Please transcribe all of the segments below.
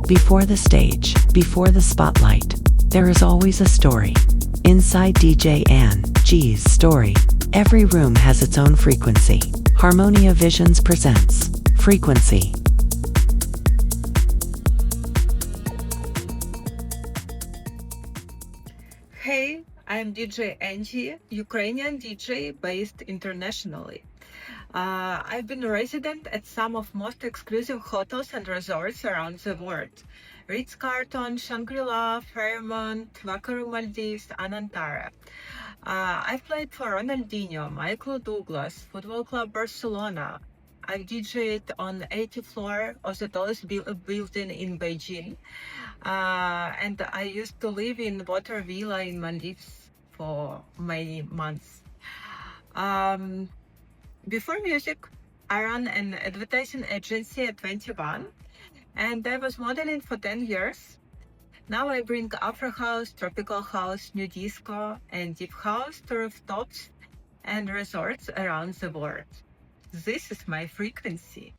Before the stage, before the spotlight, there is always a story. Inside DJ Ann.G's story, every room has its own frequency. Harmonia Visions presents Frequency. Hey, I'm DJ Ann.G, Ukrainian DJ based internationally. I've been resident at some of most exclusive hotels and resorts around the world. Ritz-Carlton, Shangri-La, Fairmont, Vakaru Maldives, Anantara. I've played for Ronaldinho, Michael Douglas, Football Club Barcelona. I've DJed on the 80th floor of the tallest building in Beijing. And I used to live in water villa in Maldives for many months. Before music, I ran an advertising agency at 21, and I was modeling for 10 years. Now I bring Afro house, tropical house, new disco, and deep house to rooftops and resorts around the world. This is my frequency.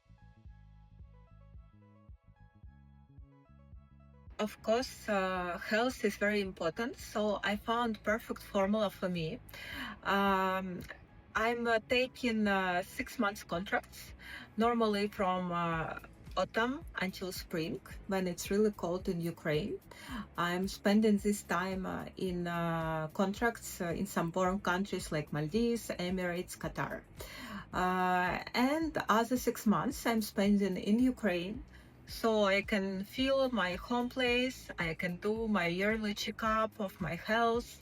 Of course, health is very important, so I found perfect formula for me. I'm taking 6 months contracts, normally from autumn until spring, when it's really cold in Ukraine. I'm spending this time in contracts in some warm countries like Maldives, Emirates, Qatar. And other 6 months I'm spending in Ukraine, so I can feel my home place, I can do my yearly checkup of my health,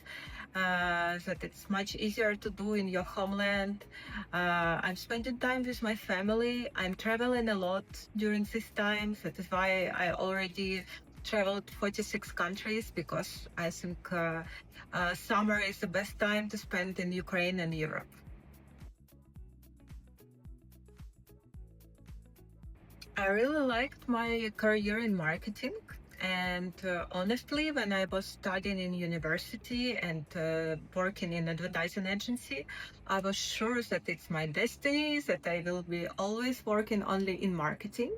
that it's much easier to do in your homeland. I'm spending time with my family. I'm traveling a lot during this time. That is why I already traveled 46 countries, because I think summer is the best time to spend in Ukraine and Europe. I really liked my career in marketing. And honestly, when I was studying in university and working in advertising agency, I was sure that it's my destiny, that I will be always working only in marketing.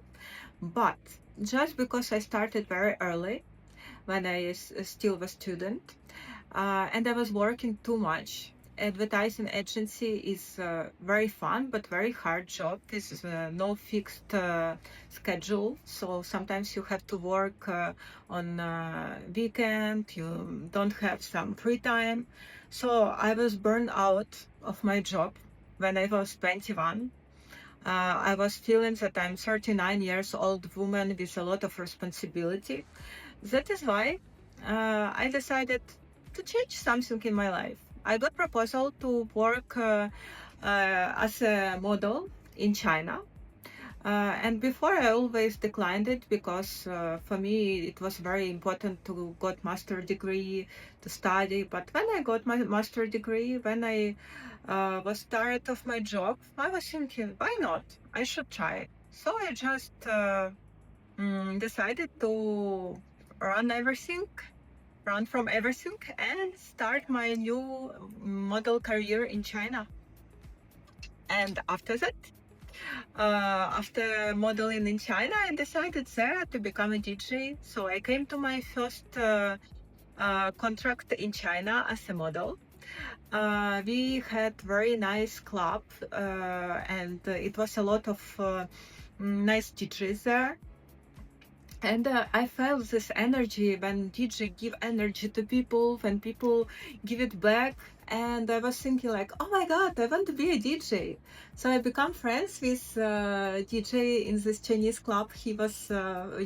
But just because I started very early, when I still was a student, and I was working too much. Advertising agency is very fun but very hard job. This is no fixed schedule, so sometimes you have to work on weekend. You don't have some free time. So I was burned out of my job when I was 21. I was feeling that I'm 39 years old woman with a lot of responsibility. That is why I decided to change something in my life. I got proposal to work as a model in China. And before I always declined it, because for me it was very important to got master degree to study. But when I got my master degree, when I was tired of my job, I was thinking, why not? I should try. So I just decided to run from everything and start my new model career in China. And after that, after modeling in China, I decided there to become a DJ. So I came to my first contract in China as a model. We had very nice club, and it was a lot of nice DJs there. And I felt this energy when DJ give energy to people, when people give it back. And I was thinking like, oh my God, I want to be a DJ. So I become friends with DJ in this Chinese club. He was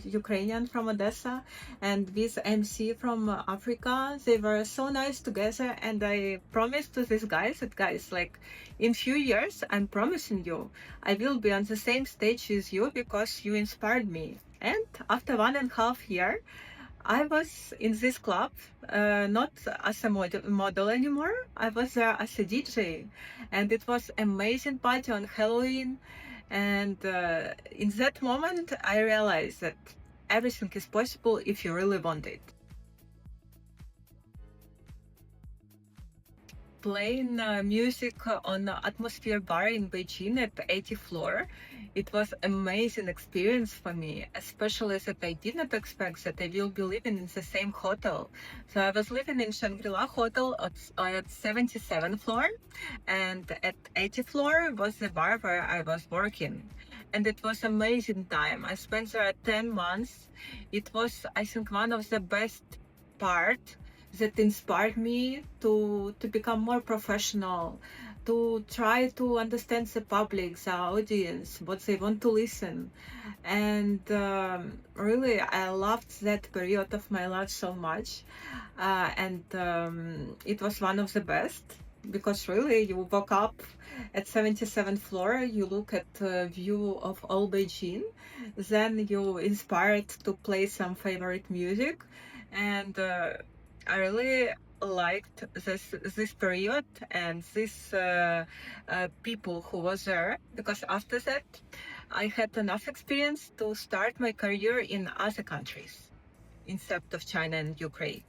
Ukrainian from Odessa, and with MC from Africa. They were so nice together. And I promised to these guys that, guys, like in few years, I'm promising you, I will be on the same stage with you because you inspired me. And after 1.5 years, I was in this club, not as a model anymore. I was there as a DJ, and it was amazing party on Halloween. And in that moment, I realized that everything is possible if you really want it. Playing music on the Atmosphere Bar in Beijing at the 80th floor It was amazing experience for me, especially that I did not expect that I will be living in the same hotel. So I was living in Shangri-La Hotel at 77th floor, and at 80th floor was the bar where I was working. And it was amazing time. I spent there 10 months. It was, I think, one of the best part that inspired me to become more professional, to try to understand the public, the audience, what they want to listen. And really, I loved that period of my life so much. And it was one of the best because really you woke up at 77th floor, you look at the view of all Beijing, then you inspired to play some favorite music. And I really liked this period and this people who was there, because after that I had enough experience to start my career in other countries instead of China and Ukraine.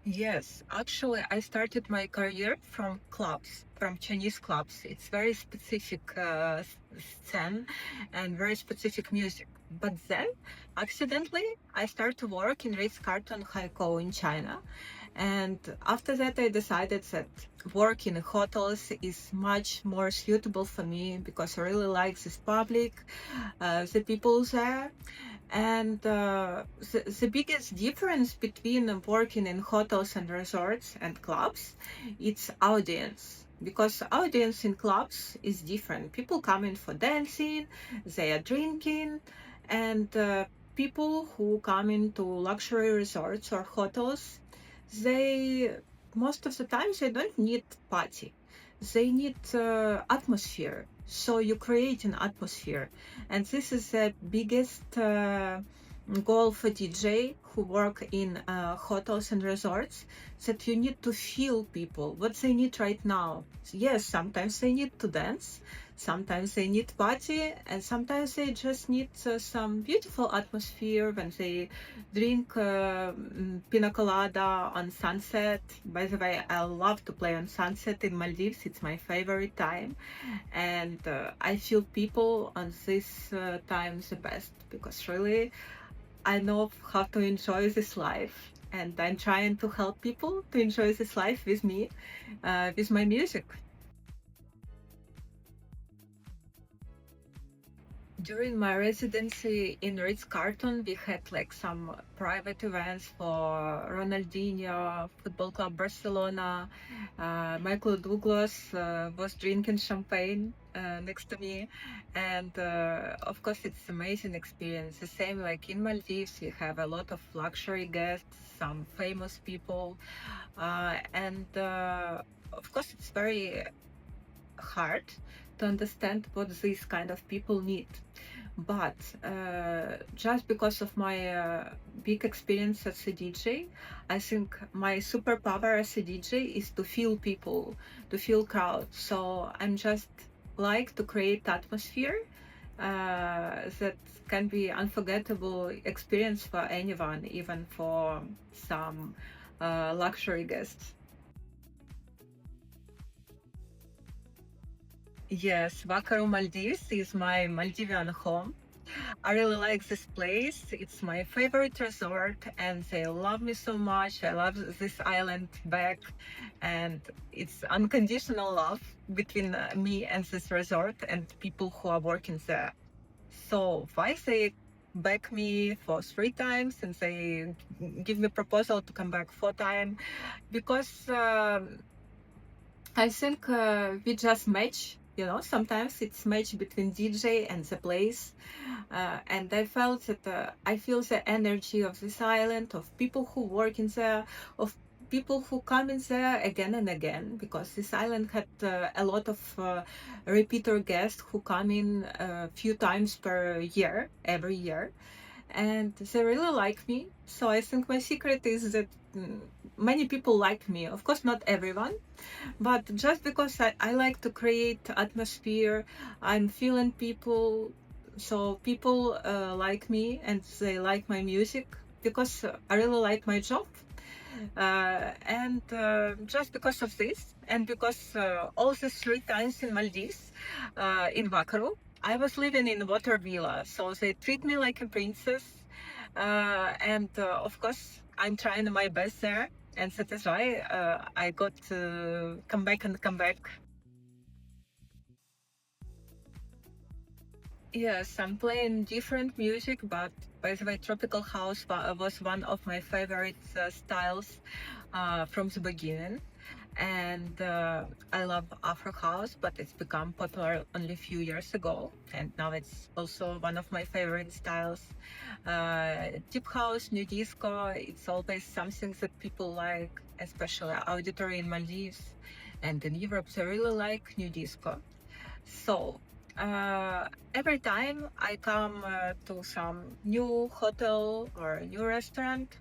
Yes, actually, I started my career from clubs, from Chinese clubs. It's very specific scene and very specific music. But then, accidentally, I started to work in Ritz-Carlton Haikou in China. And after that, I decided that work in hotels is much more suitable for me because I really like this public, the people there. And the biggest difference between working in hotels and resorts and clubs, it's audience. Because audience in clubs is different. People come in for dancing, they are drinking, and people who come into luxury resorts or hotels, they most of the time they don't need party. They need atmosphere. So you create an atmosphere, and this is the biggest goal for DJ who work in hotels and resorts, that you need to feel people, what they need right now. Yes, sometimes they need to dance, sometimes they need party, and sometimes they just need some beautiful atmosphere when they drink pina colada on sunset. By the way, I love to play on sunset in Maldives. It's my favorite time, and I feel people on this time the best, because really I know how to enjoy this life, and I'm trying to help people to enjoy this life with me, with my music. During my residency in Ritz-Carlton, we had like some private events for Ronaldinho, Football Club Barcelona. Michael Douglas was drinking champagne next to me, and of course, it's amazing experience. The same like in Maldives, we have a lot of luxury guests, some famous people, and of course, it's very hard to understand what these kind of people need. But just because of my big experience as a DJ, I think my superpower as a DJ is to feel people, to feel crowd. So I'm just like to create atmosphere that can be unforgettable experience for anyone, even for some luxury guests. Yes, Vakaru Maldives is my Maldivian home. I really like this place. It's my favorite resort, and they love me so much. I love this island back, and it's unconditional love between me and this resort and people who are working there. So why they back me for 3 times and they give me proposal to come back 4 times? Because I think we just match. You know, sometimes it's match between DJ and the place, and I felt that I feel the energy of this island, of people who work in there, of people who come in there again and again, because this island had a lot of repeater guests who come in a few times per year, every year, and they really like me. So I think my secret is that many people like me. Of course, not everyone, but just because I like to create atmosphere, I'm feeling people, so people like me and they like my music because I really like my job. And just because of this, And because all the 3 times in Maldives, in Vakaru, I was living in water villa, so they treat me like a princess. And of course, I'm trying my best there, and that is why I got to come back and come back. Yes, I'm playing different music, but by the way, tropical house was one of my favorite styles from the beginning. And I love Afro house, but it's become popular only a few years ago, and now it's also one of my favorite styles. Deep house, new disco, it's always something that people like, especially auditory in Maldives and in Europe. They really like new disco. So every time I come to some new hotel or new restaurant,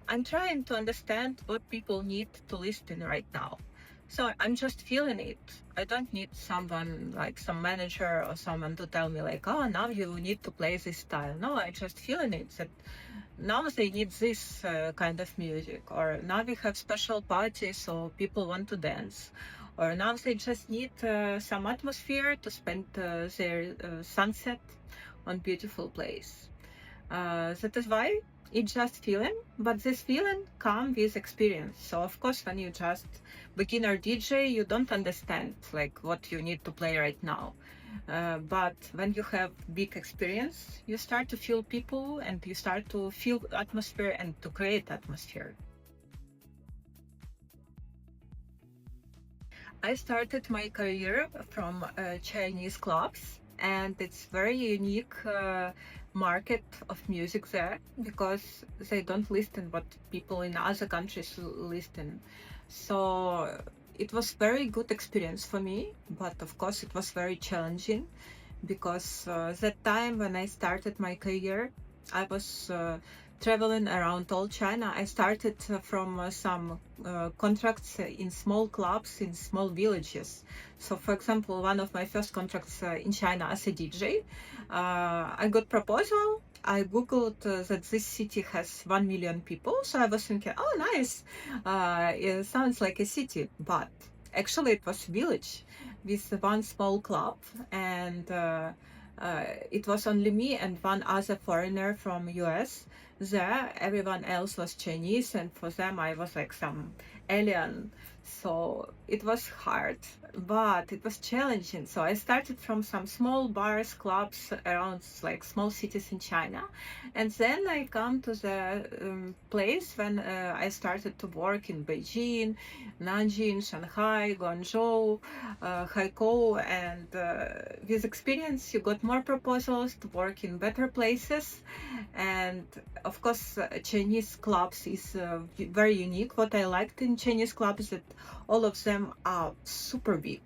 I'm trying to understand what people need to listen right now. So I'm just feeling it. I don't need someone like some manager or someone to tell me like, oh, now you need to play this style. No, I just feeling it that now they need this kind of music, or now we have special parties so people want to dance, or now they just need some atmosphere to spend their sunset on beautiful place. That is why it's just feeling, but this feeling comes with experience. So of course, when you just beginner DJ, you don't understand like what you need to play right now. But when you have big experience, you start to feel people and you start to feel atmosphere and to create atmosphere. I started my career from Chinese clubs, and it's very unique market of music there because they don't listen what people in other countries listen. So it was very good experience for me, but of course it was very challenging because that time when I started my career, I was traveling around all China. I started from some contracts in small clubs in small villages. So, for example, one of my first contracts in China as a DJ, I got proposal. I googled that this city has 1 million people, so I was thinking, oh, nice, it sounds like a city, but actually it was a village with one small club, and it was only me and one other foreigner from US there. Everyone else was Chinese, and for them I was like some alien. So it was hard, but it was challenging. So I started from some small bars, clubs around like small cities in China, and then I come to the place when I started to work in Beijing, Nanjing, Shanghai, Guangzhou, Haikou, and with experience you got more proposals to work in better places. And of course, Chinese clubs is very unique. What I liked in Chinese clubs is that all of them are super big.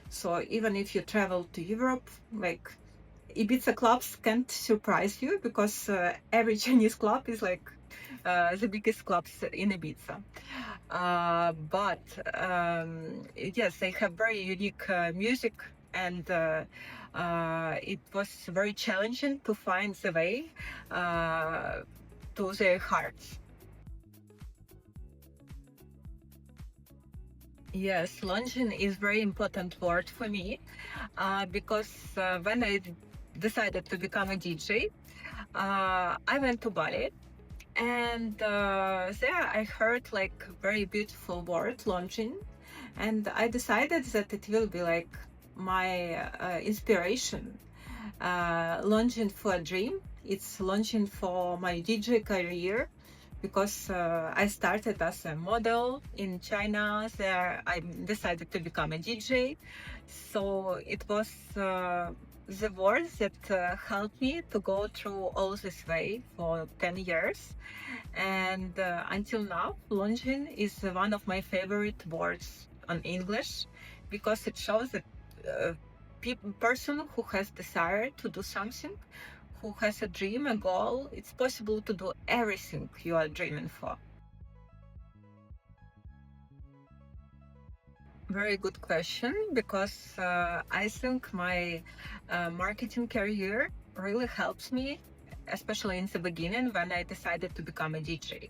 So even if you travel to Europe, like Ibiza clubs can't surprise you because every Chinese club is like the biggest clubs in Ibiza. But yes, they have very unique music, and it was very challenging to find the way to their hearts. Yes, launching is very important word for me because when I decided to become a DJ, I went to Bali, and there I heard like very beautiful word launching, and I decided that it will be like my inspiration. Launching for a dream, it's launching for my DJ career because I started as a model in China. There I decided to become a DJ. So it was the words that helped me to go through all this way for 10 years. And until now, launching is one of my favorite words on English because it shows that person who has desire to do something, who has a dream, a goal, it's possible to do everything you are dreaming for. Very good question, because I think my marketing career really helps me, especially in the beginning when I decided to become a DJ.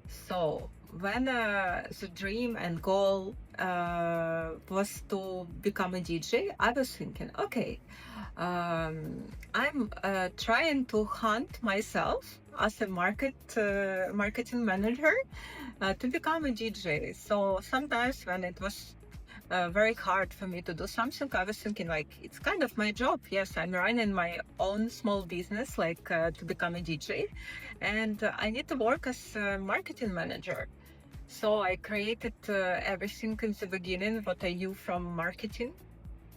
So when the dream and goal was to become a DJ, I was thinking, okay, I'm trying to hunt myself as a marketing manager to become a DJ. So sometimes when it was very hard for me to do something, I was thinking like it's kind of my job. Yes, I'm running my own small business, like to become a DJ, and I need to work as a marketing manager. So I created everything in the beginning, what I knew from marketing,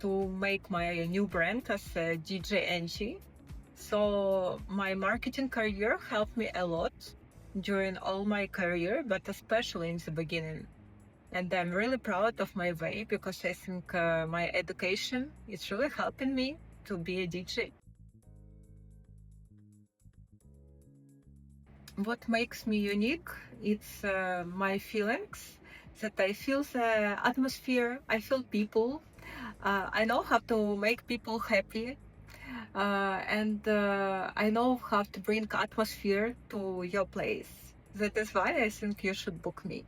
to make my new brand as DJ Ann.G. So my marketing career helped me a lot during all my career, but especially in the beginning. And I'm really proud of my way because I think my education is really helping me to be a DJ. What makes me unique? It's my feelings, that I feel the atmosphere, I feel people. I know how to make people happy, and I know how to bring atmosphere to your place. That is why I think you should book me.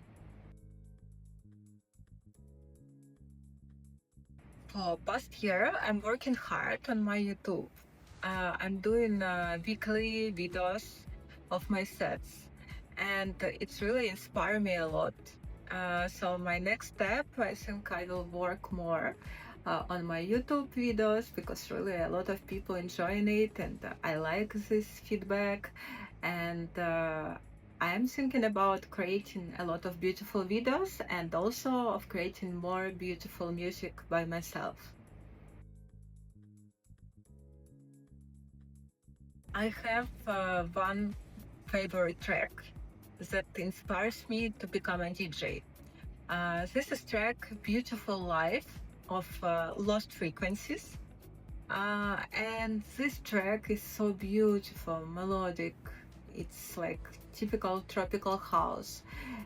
For past year, I'm working hard on my YouTube. I'm doing weekly videos of my sets, and it's really inspired me a lot. So my next step, I think I will work more on my YouTube videos because really a lot of people enjoying it, and I like this feedback. And I'm thinking about creating a lot of beautiful videos and also of creating more beautiful music by myself. I have one favorite track that inspires me to become a DJ. This is track Beautiful Life of Lost Frequencies. And this track is so beautiful, melodic. It's like typical tropical house.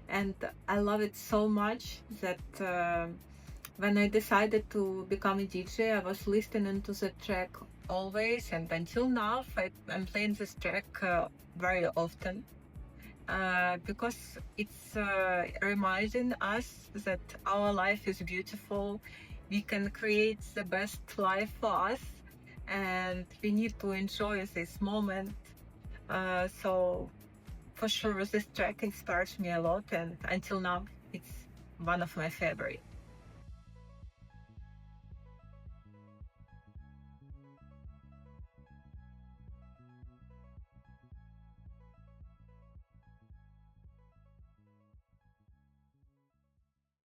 And I love it so much that when I decided to become a DJ, I was listening to the track always. And until now, I'm playing this track very often. Because it's reminding us that our life is beautiful. We can create the best life for us, and we need to enjoy this moment. So, for sure, this track inspires me a lot, and until now, it's one of my favorites.